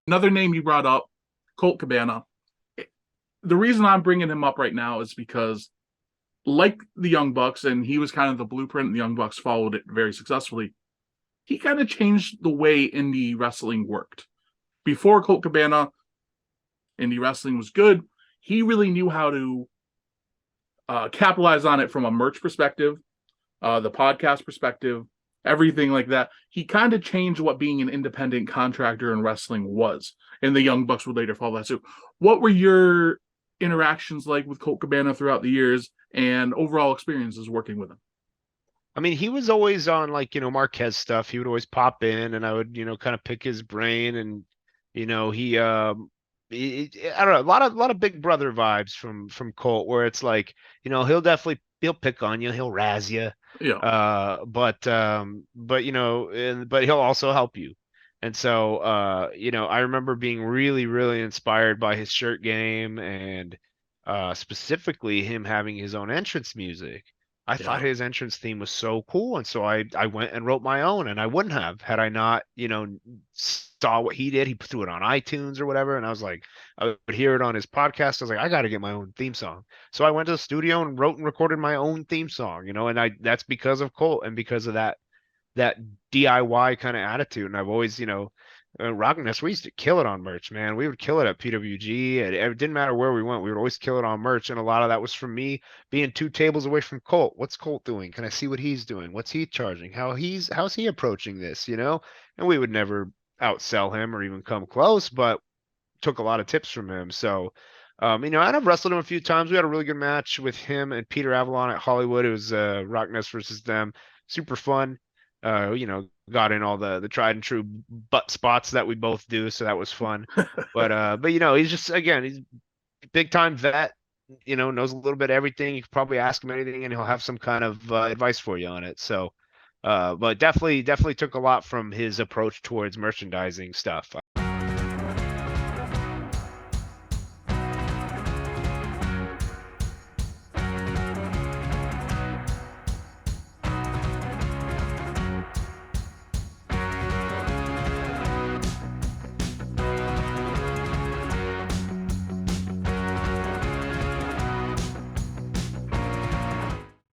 Another name you brought up, Colt Cabana. The reason I'm bringing him up right now is because, like the Young Bucks, and he was kind of the blueprint, and the Young Bucks followed it very successfully. He kind of changed the way indie wrestling worked. Before Colt Cabana, indie wrestling was good. He really knew how to capitalize on it from a merch perspective, the podcast perspective, everything like that. He kind of changed what being an independent contractor in wrestling was, and the Young Bucks would later follow that suit. What were your interactions like with Colt Cabana throughout the years, and overall experiences working with him? I mean, he was always on like, Marquez stuff. He would always pop in and I would, kind of pick his brain and, I don't know, a lot of Big Brother vibes from Colt where it's like, he'll pick on you, he'll razz you. Yeah, But he'll also help you. And so, I remember being really, really inspired by his shirt game and specifically him having his own entrance music. I thought yeah. his entrance theme was so cool, and so I went and wrote my own, and I wouldn't have had I not, saw what he did. He threw it on iTunes or whatever, and I was like, I would hear it on his podcast. I was like, I got to get my own theme song. So I went to the studio and wrote and recorded my own theme song, and I that's because of Colt and because of that DIY kind of attitude. And I've always, rocking this, we used to kill it on merch, man. We would kill it at PWG. And it didn't matter where we went. We would always kill it on merch. And a lot of that was from me being two tables away from Colt. What's Colt doing? Can I see what he's doing? What's he charging? How's he approaching this, And we would never outsell him or even come close, but took a lot of tips from him. So, and I've wrestled him a few times. We had a really good match with him and Peter Avalon at Hollywood. It was Rock Nest versus them. Super fun. Got in all the tried and true butt spots that we both do, so that was fun. But he's just again, he's big time vet, knows a little bit of everything. You could probably ask him anything and he'll have some kind of advice for you on it. So but definitely took a lot from his approach towards merchandising stuff.